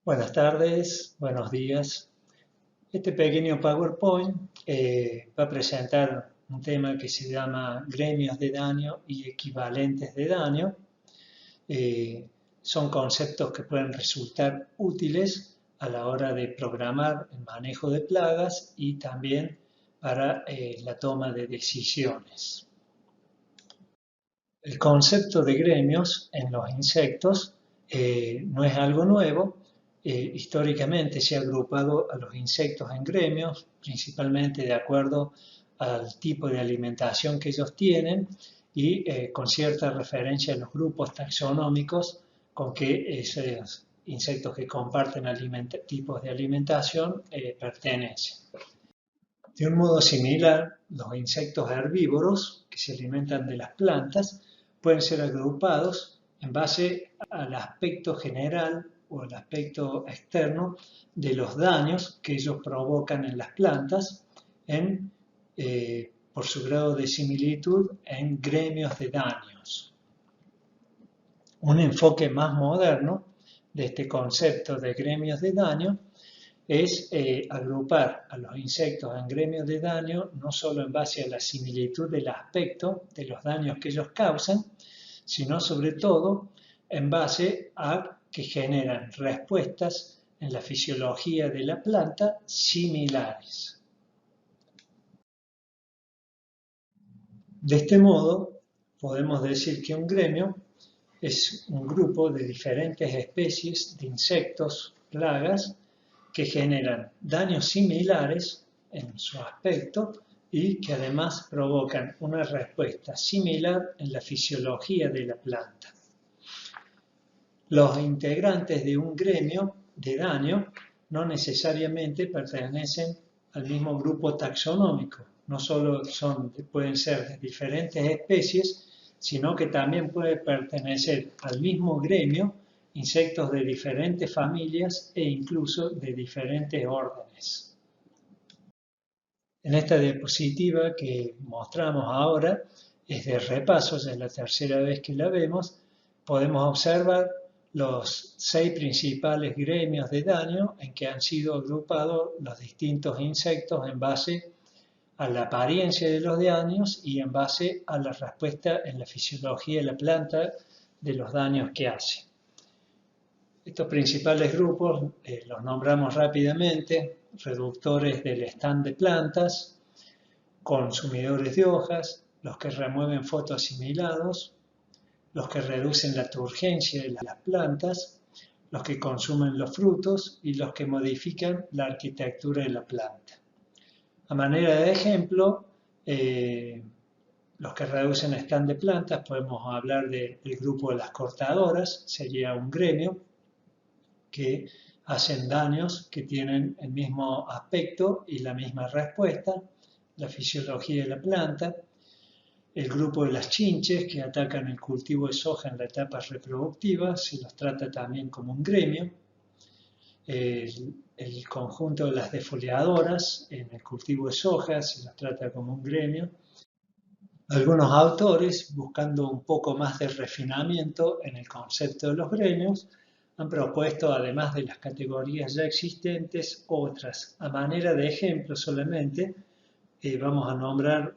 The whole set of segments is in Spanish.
Buenas tardes, buenos días. Este pequeño PowerPoint va a presentar un tema que se llama gremios de daño y equivalentes de daño. Son conceptos que pueden resultar útiles a la hora de programar el manejo de plagas y también para la toma de decisiones. El concepto de gremios en los insectos no es algo nuevo. Históricamente se ha agrupado a los insectos en gremios, principalmente de acuerdo al tipo de alimentación que ellos tienen y con cierta referencia a los grupos taxonómicos con que esos insectos que comparten tipos de alimentación pertenecen. De un modo similar, los insectos herbívoros que se alimentan de las plantas pueden ser agrupados en base al aspecto general o el aspecto externo de los daños que ellos provocan en las plantas por su grado de similitud en gremios de daños. Un enfoque más moderno de este concepto de gremios de daño es agrupar a los insectos en gremios de daño no solo en base a la similitud del aspecto de los daños que ellos causan, sino sobre todo en base a que generan respuestas en la fisiología de la planta similares. De este modo, podemos decir que un gremio es un grupo de diferentes especies de insectos, plagas, que generan daños similares en su aspecto y que además provocan una respuesta similar en la fisiología de la planta. Los integrantes de un gremio de daño no necesariamente pertenecen al mismo grupo taxonómico, no solo pueden ser de diferentes especies, sino que también puede pertenecer al mismo gremio insectos de diferentes familias e incluso de diferentes órdenes. En esta diapositiva que mostramos ahora, es de repaso, ya es la tercera vez que la vemos, podemos observar los 6 principales gremios de daño en que han sido agrupados los distintos insectos en base a la apariencia de los daños y en base a la respuesta en la fisiología de la planta de los daños que hace. Estos principales grupos los nombramos rápidamente: reductores del stand de plantas, consumidores de hojas, los que remueven fotoasimilados, los que reducen la turgencia de las plantas, los que consumen los frutos y los que modifican la arquitectura de la planta. A manera de ejemplo, los que reducen stand de plantas, podemos hablar del grupo de las cortadoras, sería un gremio que hacen daños que tienen el mismo aspecto y la misma respuesta, la fisiología de la planta. El grupo de las chinches, que atacan el cultivo de soja en la etapa reproductiva, se los trata también como un gremio. El conjunto de las defoliadoras en el cultivo de soja se los trata como un gremio. Algunos autores, buscando un poco más de refinamiento en el concepto de los gremios, han propuesto, además de las categorías ya existentes, otras. A manera de ejemplo solamente, vamos a nombrar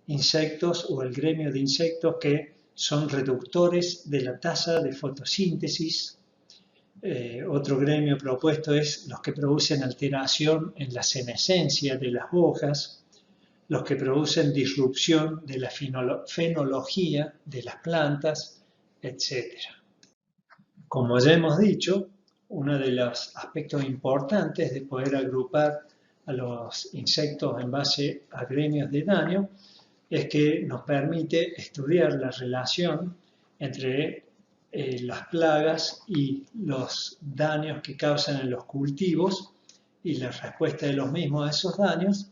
insectos o el gremio de insectos que son reductores de la tasa de fotosíntesis. Otro gremio propuesto es los que producen alteración en la senescencia de las hojas, los que producen disrupción de la fenología de las plantas, etc. Como ya hemos dicho, uno de los aspectos importantes de poder agrupar a los insectos en base a gremios de daño es que nos permite estudiar la relación entre las plagas y los daños que causan en los cultivos y la respuesta de los mismos a esos daños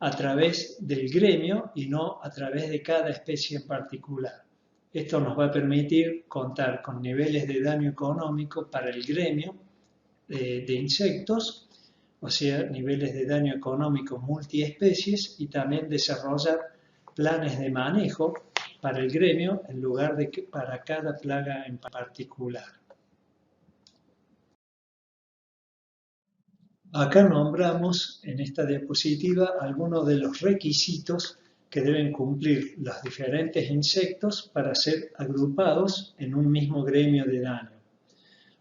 a través del gremio y no a través de cada especie en particular. Esto nos va a permitir contar con niveles de daño económico para el gremio de insectos, o sea, niveles de daño económico multiespecies, y también desarrollar planes de manejo para el gremio en lugar de para cada plaga en particular. Acá nombramos en esta diapositiva algunos de los requisitos que deben cumplir los diferentes insectos para ser agrupados en un mismo gremio de daño.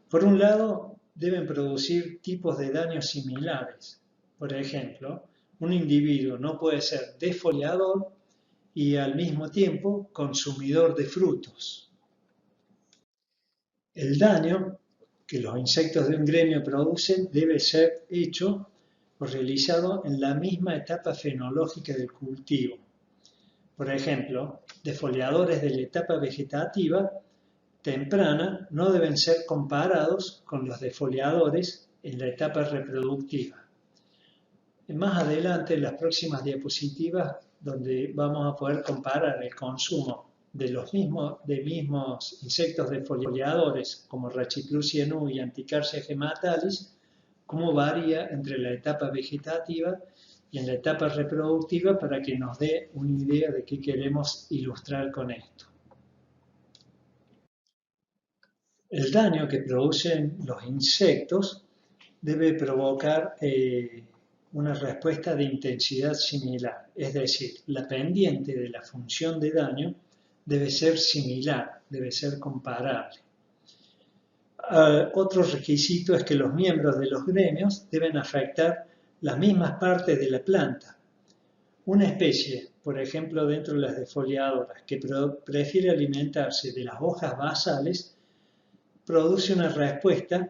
Por un lado, deben producir tipos de daño similares. Por ejemplo, un individuo no puede ser defoliador y al mismo tiempo consumidor de frutos. El daño que los insectos de un gremio producen debe ser hecho o realizado en la misma etapa fenológica del cultivo. Por ejemplo, defoliadores de la etapa vegetativa temprana no deben ser comparados con los defoliadores en la etapa reproductiva. Más adelante, en las próximas diapositivas, donde vamos a poder comparar el consumo de los mismos insectos defoliadores como Rachiplusia nu y Anticarsia gematalis, cómo varía entre la etapa vegetativa y en la etapa reproductiva para que nos dé una idea de qué queremos ilustrar con esto. El daño que producen los insectos debe provocar una respuesta de intensidad similar, es decir, la pendiente de la función de daño debe ser similar, debe ser comparable. Otro requisito es que los miembros de los gremios deben afectar las mismas partes de la planta. Una especie, por ejemplo, dentro de las defoliadoras, que prefiere alimentarse de las hojas basales, produce una respuesta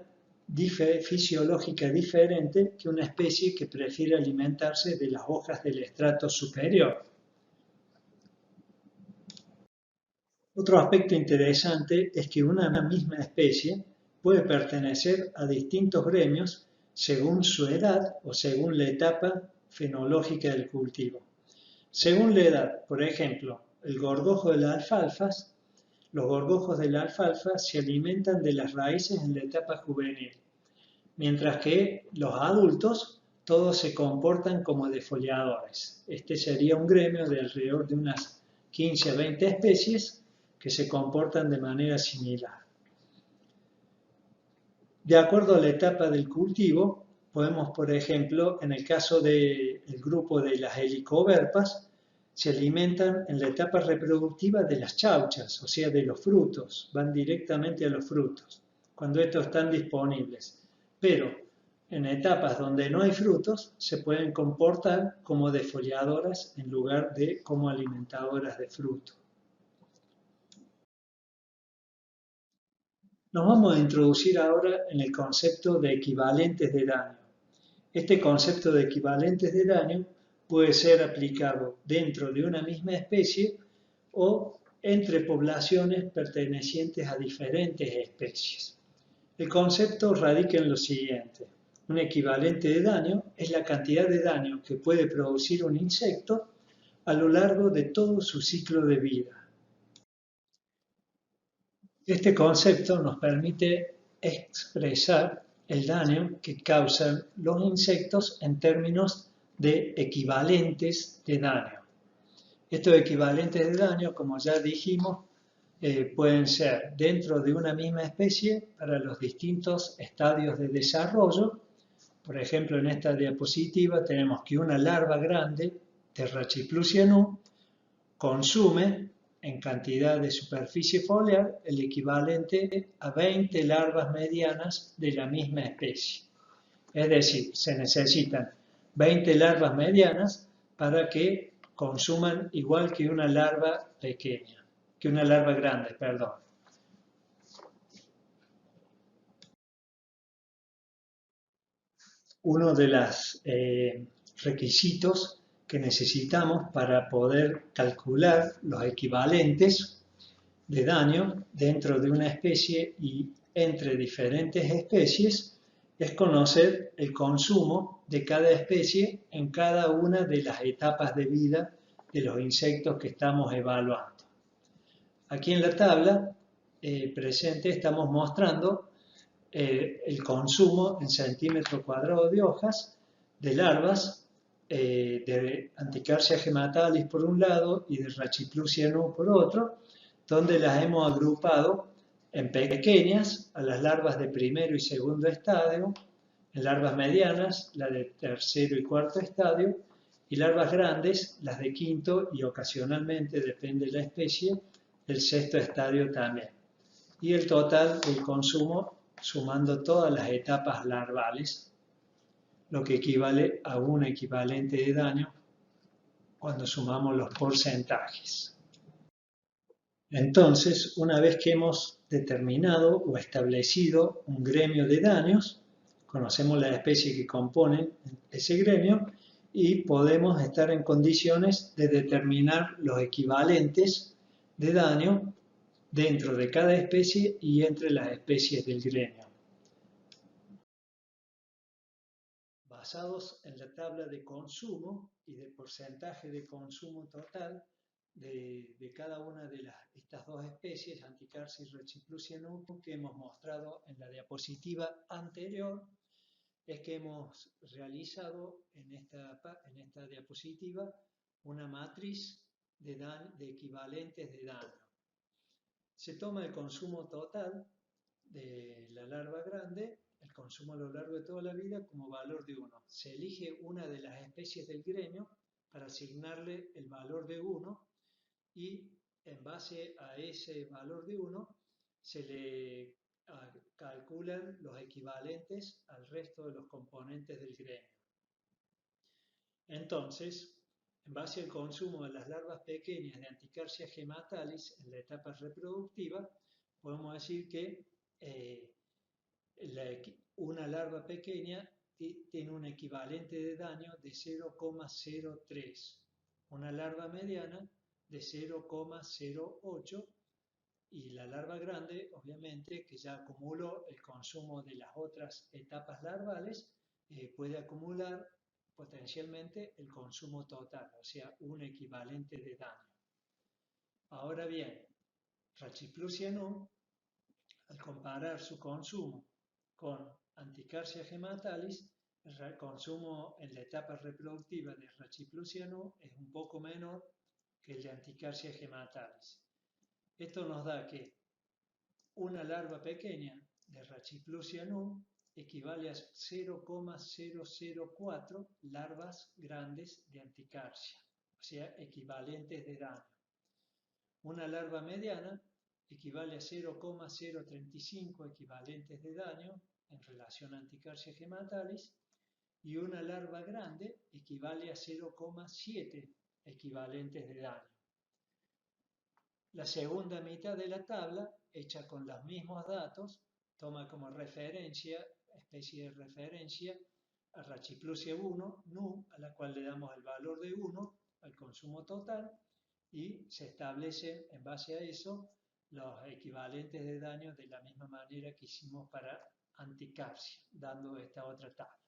fisiológica diferente que una especie que prefiere alimentarse de las hojas del estrato superior. Otro aspecto interesante es que una misma especie puede pertenecer a distintos gremios según su edad o según la etapa fenológica del cultivo. Según la edad, por ejemplo, el gorgojo de las alfalfas, los gorgojos de la alfalfa se alimentan de las raíces en la etapa juvenil, mientras que los adultos todos se comportan como defoliadores. Este sería un gremio de alrededor de unas 15 a 20 especies que se comportan de manera similar. De acuerdo a la etapa del cultivo, podemos, por ejemplo, en el caso del grupo de las helicoverpas, se alimentan en la etapa reproductiva de las chauchas, o sea, de los frutos, van directamente a los frutos, cuando estos están disponibles. Pero en etapas donde no hay frutos, se pueden comportar como defoliadoras en lugar de como alimentadoras de fruto. Nos vamos a introducir ahora en el concepto de equivalentes de daño. Este concepto de equivalentes de daño puede ser aplicado dentro de una misma especie o entre poblaciones pertenecientes a diferentes especies. El concepto radica en lo siguiente. Un equivalente de daño es la cantidad de daño que puede producir un insecto a lo largo de todo su ciclo de vida. Este concepto nos permite expresar el daño que causan los insectos en términos de equivalentes de daño. Estos equivalentes de daño, como ya dijimos, pueden ser dentro de una misma especie para los distintos estadios de desarrollo. Por ejemplo, en esta diapositiva tenemos que una larva grande de Rachiplusia nu consume en cantidad de superficie foliar el equivalente a 20 larvas medianas de la misma especie. Es decir, se necesitan 20 larvas medianas para que consuman igual que una larva pequeña, que una larva grande, perdón. Uno de los requisitos que necesitamos para poder calcular los equivalentes de daño dentro de una especie y entre diferentes especies es conocer el consumo de cada especie en cada una de las etapas de vida de los insectos que estamos evaluando. Aquí en la tabla presente estamos mostrando el consumo en centímetro cuadrado de hojas de larvas de Anticarsia gematalis por un lado y de Rachiplusia nu por otro, donde las hemos agrupado en pequeñas a las larvas de primero y segundo estadio, En larvas medianas, la de tercero y cuarto estadio, y larvas grandes, las de quinto y ocasionalmente, depende de la especie, el sexto estadio también. Y el total del consumo, sumando todas las etapas larvales, lo que equivale a un equivalente de daño cuando sumamos los porcentajes. Entonces, una vez que hemos determinado o establecido un gremio de daños, conocemos las especies que componen ese gremio y podemos estar en condiciones de determinar los equivalentes de daño dentro de cada especie y entre las especies del gremio. Basados en la tabla de consumo y de porcentaje de consumo total de cada una de estas dos especies, Anticarcia y Rachiplusianum, que hemos mostrado en la diapositiva anterior, es que hemos realizado en esta diapositiva una matriz de equivalentes de daño. Se toma el consumo total de la larva grande, el consumo a lo largo de toda la vida, como valor de 1. Se elige una de las especies del gremio para asignarle el valor de 1 y en base a ese valor de 1 se le calculan los equivalentes al resto de los componentes del gremio. Entonces, en base al consumo de las larvas pequeñas de Anticarcia gematalis en la etapa reproductiva, podemos decir que una larva pequeña tiene un equivalente de daño de 0,03, una larva mediana de 0,08 y la larva grande, obviamente, que ya acumuló el consumo de las otras etapas larvales, puede acumular potencialmente el consumo total, o sea, un equivalente de daño. Ahora bien, Rachiplusianum, al comparar su consumo con Anticarcia gematalis, el consumo en la etapa reproductiva de Rachiplusianum es un poco menor que el de Anticarcia gematalis. Esto nos da que una larva pequeña de Rachiplusianum equivale a 0,004 larvas grandes de Anticarcia, o sea, equivalentes de daño. Una larva mediana equivale a 0,035 equivalentes de daño en relación a Anticarcia gematalis y una larva grande equivale a 0,7 equivalentes de daño. La segunda mitad de la tabla, hecha con los mismos datos, toma como referencia, especie de referencia, a Rachiplusia 1, NU, a la cual le damos el valor de 1 al consumo total y se establecen en base a eso los equivalentes de daño de la misma manera que hicimos para Anticarcia, dando esta otra tabla.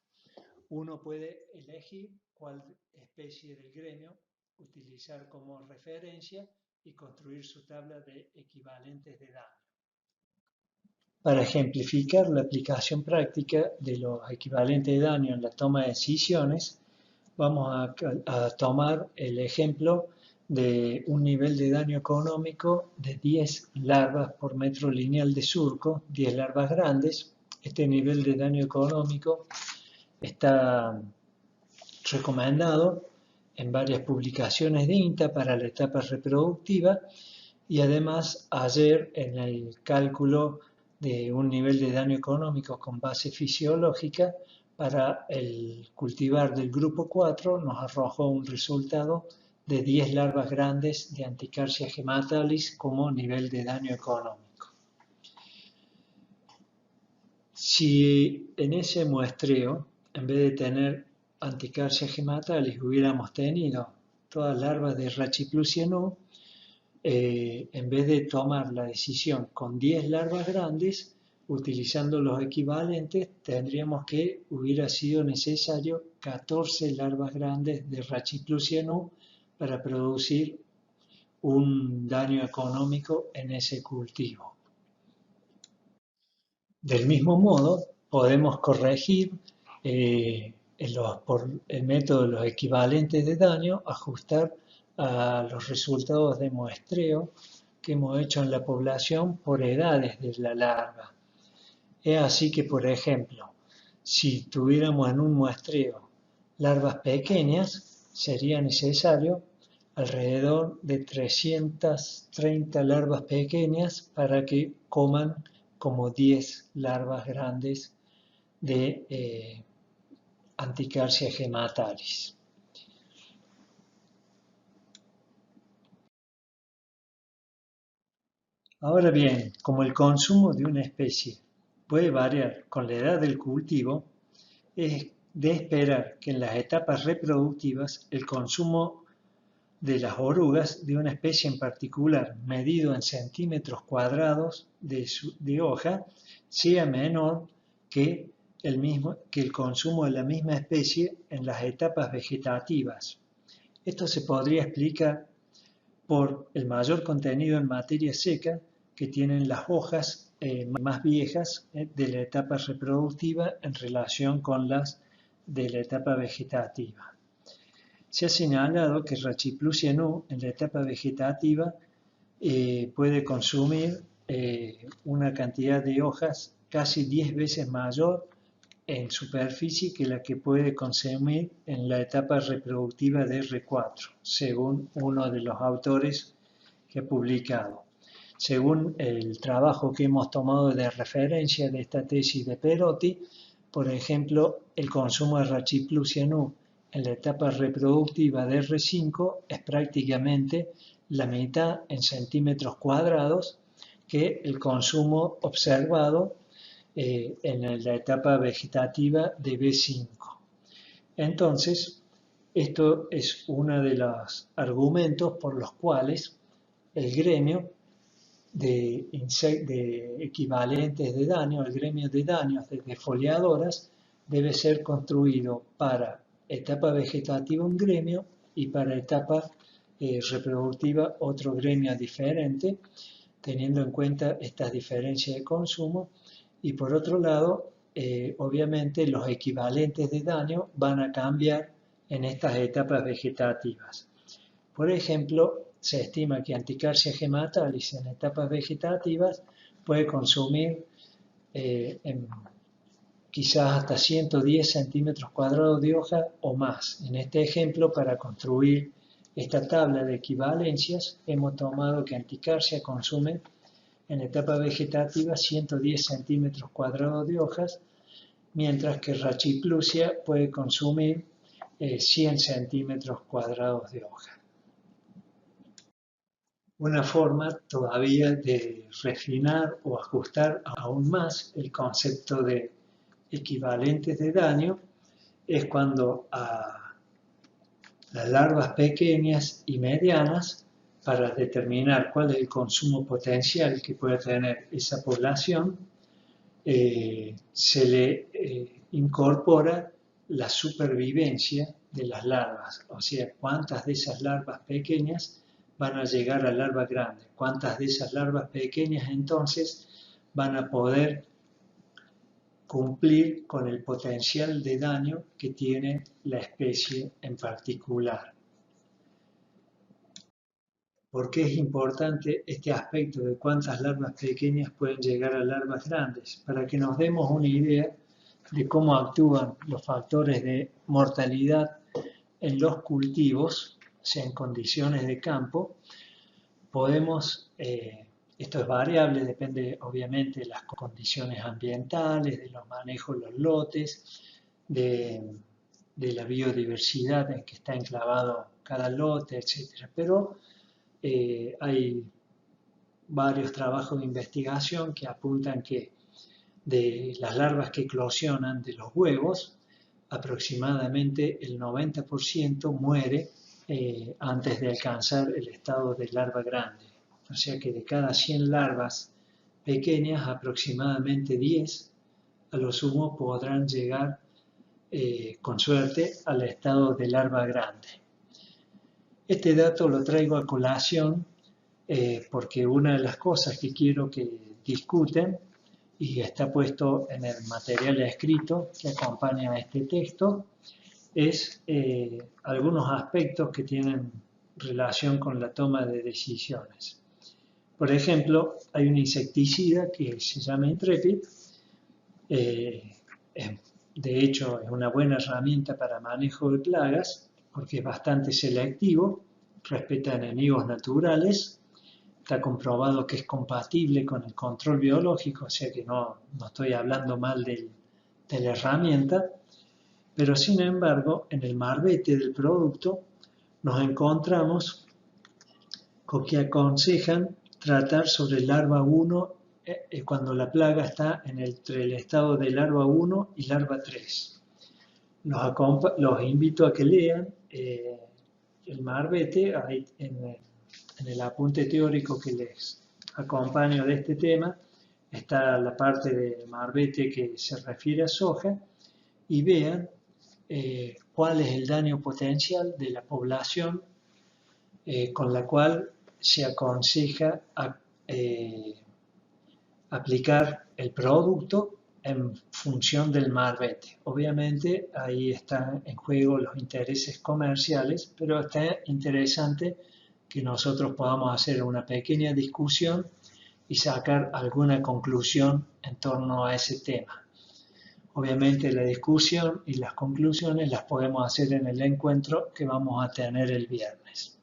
Uno puede elegir cuál especie del gremio utilizar como referencia y construir su tabla de equivalentes de daño. Para ejemplificar la aplicación práctica de los equivalentes de daño en la toma de decisiones, vamos a tomar el ejemplo de un nivel de daño económico de 10 larvas por metro lineal de surco, 10 larvas grandes. Este nivel de daño económico está recomendado en varias publicaciones de INTA para la etapa reproductiva y además ayer en el cálculo de un nivel de daño económico con base fisiológica para el cultivar del grupo 4 nos arrojó un resultado de 10 larvas grandes de Anticarcia gematalis como nivel de daño económico. Si en ese muestreo, en vez de tener Anticarcia gematalis, hubiéramos tenido todas larvas de Rachiplusianum, en vez de tomar la decisión con 10 larvas grandes, utilizando los equivalentes, tendríamos que hubiera sido necesario 14 larvas grandes de Rachiplusianum para producir un daño económico en ese cultivo. Del mismo modo, podemos corregir por el método de los equivalentes de daño, ajustar a los resultados de muestreo que hemos hecho en la población por edades de la larva. Es así que, por ejemplo, si tuviéramos en un muestreo larvas pequeñas, sería necesario alrededor de 330 larvas pequeñas para que coman como 10 larvas grandes de Anticarsia hematalis. Ahora bien, como el consumo de una especie puede variar con la edad del cultivo, es de esperar que en las etapas reproductivas el consumo de las orugas de una especie en particular, medido en centímetros cuadrados de hoja, sea menor que el consumo de la misma especie en las etapas vegetativas. Esto se podría explicar por el mayor contenido en materia seca que tienen las hojas más viejas de la etapa reproductiva en relación con las de la etapa vegetativa. Se ha señalado que Rachiplusia nu en la etapa vegetativa puede consumir una cantidad de hojas casi 10 veces mayor en superficie que la que puede consumir en la etapa reproductiva de R4, según uno de los autores que ha publicado. Según el trabajo que hemos tomado de referencia de esta tesis de Perotti, por ejemplo, el consumo de Rachiplusia nu en la etapa reproductiva de R5 es prácticamente la mitad en centímetros cuadrados que el consumo observado en la etapa vegetativa de B5. Entonces, esto es uno de los argumentos por los cuales el gremio de equivalentes de daño, el gremio de daños de defoliadoras, debe ser construido para etapa vegetativa un gremio y para etapa reproductiva otro gremio diferente, teniendo en cuenta estas diferencias de consumo. Y por otro lado, obviamente los equivalentes de daño van a cambiar en estas etapas vegetativas. Por ejemplo, se estima que Anticarsia hematalis en etapas vegetativas puede consumir quizás hasta 110 centímetros cuadrados de hoja o más. En este ejemplo, para construir esta tabla de equivalencias, hemos tomado que Anticarsia consume en etapa vegetativa 110 centímetros cuadrados de hojas, mientras que Rachiplusia puede consumir 100 centímetros cuadrados de hoja. Una forma todavía de refinar o ajustar aún más el concepto de equivalentes de daño es cuando a las larvas pequeñas y medianas, para determinar cuál es el consumo potencial que puede tener esa población, se le incorpora la supervivencia de las larvas, o sea, cuántas de esas larvas pequeñas van a llegar a larvas grandes, cuántas de esas larvas pequeñas entonces van a poder cumplir con el potencial de daño que tiene la especie en particular. ¿Por qué es importante este aspecto de cuántas larvas pequeñas pueden llegar a larvas grandes? Para que nos demos una idea de cómo actúan los factores de mortalidad en los cultivos, o sea, en condiciones de campo, podemos, esto es variable, depende obviamente de las condiciones ambientales, de los manejos de los lotes, de la biodiversidad en que está enclavado cada lote, etc. Pero hay varios trabajos de investigación que apuntan que de las larvas que eclosionan de los huevos, aproximadamente el 90% muere antes de alcanzar el estado de larva grande. O sea que de cada 100 larvas pequeñas, aproximadamente 10 a lo sumo podrán llegar con suerte al estado de larva grande. Este dato lo traigo a colación porque una de las cosas que quiero que discuten, y está puesto en el material escrito que acompaña a este texto, es algunos aspectos que tienen relación con la toma de decisiones. Por ejemplo, hay un insecticida que se llama Intrepid, es de hecho es una buena herramienta para manejo de plagas porque es bastante selectivo, respeta enemigos naturales, está comprobado que es compatible con el control biológico, o sea que no estoy hablando mal de la herramienta, pero sin embargo en el marbete del producto nos encontramos con que aconsejan tratar sobre larva 1 cuando la plaga está entre el estado de larva 1 y larva 3. Los invito a que lean el marbete en el apunte teórico que les acompaño de este tema. Está la parte del marbete que se refiere a soja y vean cuál es el daño potencial de la población con la cual se aconseja aplicar el producto en función del marbete. Obviamente ahí están en juego los intereses comerciales, pero está interesante que nosotros podamos hacer una pequeña discusión y sacar alguna conclusión en torno a ese tema. Obviamente la discusión y las conclusiones las podemos hacer en el encuentro que vamos a tener el viernes.